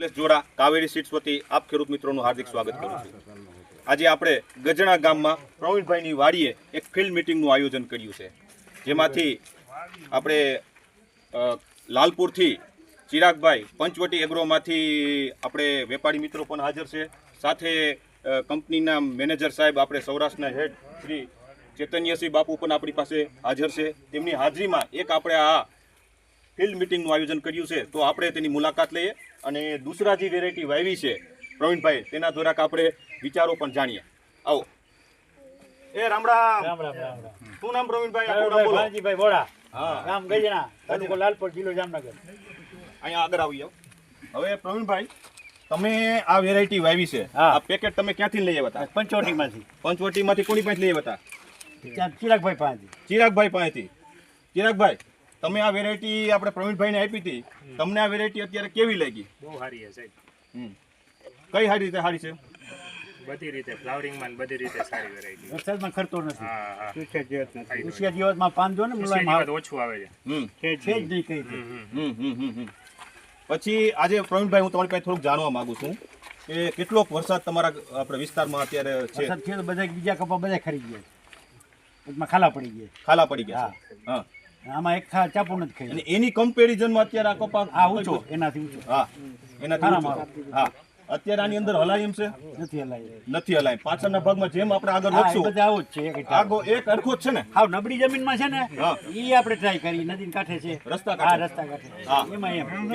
જોડા કાવેરી સીડ્સ વતી આપ ખેડૂત મિત્રોનું હાર્દિક સ્વાગત કરું છું। આજે આપણે ગજણા ગામમાં પ્રવીણભાઈની વાડીએ એક ફિલ્ડ મિટિંગનું આયોજન કર્યું છે, જેમાંથી આપણે લાલપુરથી ચિરાગભાઈ, પંચવટી એગ્રોમાંથી આપણે વેપારી મિત્રો પણ હાજર છે, સાથે કંપનીના મેનેજર સાહેબ, આપણે સૌરાષ્ટ્રના હેડ શ્રી ચેતન્યસિંહ બાપુ પણ આપણી પાસે હાજર છે। તેમની હાજરીમાં એક આપણે આ ફિલ્ડ મિટિંગનું આયોજન કર્યું છે, તો આપણે તેની મુલાકાત લઈએ અને દૂસરા જે વેરાયટી વાવી છે પ્રવીણભાઈ, તેના દ્વારા આપણે વિચારો પણ જાણીએ। આવો। એ રામ રામ। રામ રામ રામ રામ। શું નામ પ્રવીણભાઈ? ભાજીભાઈ બોડા, હા, ગામ ગજણા, તાલુકો લાલપુર, જિલ્લો જામનગર। અહીંયા આગળ આવી જાઓ। હવે પ્રવીણભાઈ, તમે આ વેરાયટી વાવી છે, હા। આ પેકેટ તમે ક્યાંથી લઈ આવ્યા હતા? પંચવટીમાંથી। પંચવટીમાંથી કોની પાસે લઈ આવ્યા હતા? ત્યાં ચિરાગભાઈ પાસેથી। ચિરાગભાઈ પાસેથી। ચિરાગભાઈ, તમે આ વેરાયટી આપણે પ્રવીણભાઈને આપી હતી, તમને આ વેરાયટી અત્યારે કેવી લાગી? બહુ સારી છે સાહેબ। કઈ સારી રીતે સારી છે? બધી રીતે ફ્લાવરિંગમાં બધી રીતે સારી વેરાયટી। વરસાદમાં ખર્ચો નથી, હા હા ઉછિયા દિવસમાં પાન જો ને મુલાયમ આવે ઓછું આવે છે। છે જ નહીં કઈ પછી આજે પ્રવીણભાઈ, હું તમારી પાસે થોડુંક જાણવા માંગુ છું કે કેટલોક વરસાદ તમારા આપણે વિસ્તારમાં અત્યારે છે? વરસાદ થયો તો બધા બીજા કપા બધા ખરી ગયા છે, એમાં ખાલા પડી ગયા। ખાલા પડી ગયા છે? હા। આમાં એક ચાપુ નથી ખાઈ, અને એની કમ્પેરિઝનમાં અત્યારે આ કપા આ ઊંચો એનાથી ઊંચો, હા, એનાથી ઊંચો। હા, અત્યારે આની અંદર હલાય એમ છે? નથી હલાય, નથી હલાય। પાછળના ભાગમાં જેમ આપણે આગળ હા, એ વધશું, બધા આવું જ છે, એક આગો એક અરખો જ છે ને? હાવ નબળી જમીનમાં છે ને, હા, ઈ આપણે ટ્રાય કરી, નદીને કાંઠે છે, રસ્તા હા કાંઠે। રસ્તા કાંઠે, હા,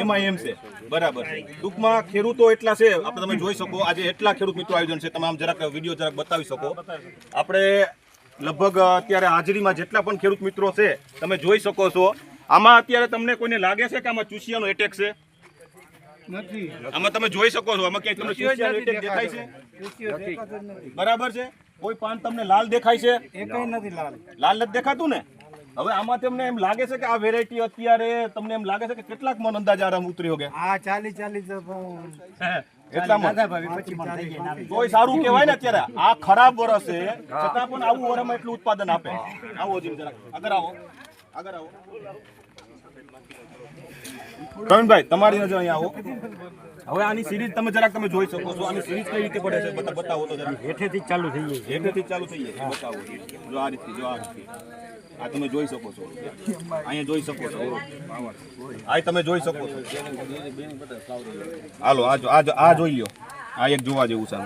એમાં એમ છે, બરાબર છે। ટૂંકમાં ખેડૂતો એટલા છે, આપણે તમે જોઈ શકો, આજે એટલા ખેડૂત મિત્રો આયોજન છે, તમે આમ જરાક વિડીયો જરાક બતાવી શકો? આપણે લગભગ અત્યારે હાજરીમાં જેટલા પણ ખેડૂત મિત્રો છે, તમે જોઈ શકો છો। આમાં અત્યારે તમને કોઈને લાગે છે કે આમાં ચૂસિયાનો એટેક છે? નથી, આમાં તમે જોઈ શકો છો, આમાં ક્યાંય તમને ચૂસિયાનો એટેક દેખાય છે? બરાબર છે। કોઈ પાન તમને લાલ દેખાય છે? એકય નથી લાલ, લાલ નથી દેખાતું ને? હવે આમાં તમને એમ લાગે છે કે આ વેરાયટી અત્યારે તમને એમ લાગે છે કે કેટલાક મન અંદાજ આરામ ઉતરી હોગે? આ 40 એટલામાં પછી મને થઈ ગયા નામ। કોઈ સારું કહેવાય ને અત્યારે આ ખરાબ વર્ષ છે, છતાં પણ આવું વર્ષમાં એટલું ઉત્પાદન આપે। આવો જીમ જરાક આગળ આવો, આગળ આવો। પ્રવીણભાઈ, તમારી નજર અહીંયા આવો। હવે આની સિરીઝ તમે જરાક તમે જોઈ શકો છો, આની સિરીઝ કઈ રીતે પડે છે બતાવો તો જરાક। હેઠેથી જ ચાલુ થઈ જાય, હેઠેથી જ ચાલુ થઈ જાય, બતાવો। જો આ રીતે, જો આ રીતે, આ તમે જોઈ શકો છો, અહીંયા જોઈ શકો છો, આ તમે જોઈ શકો છો। હાલો, આ જોઈ લ્યો, આ એક જોવા જેવું છે।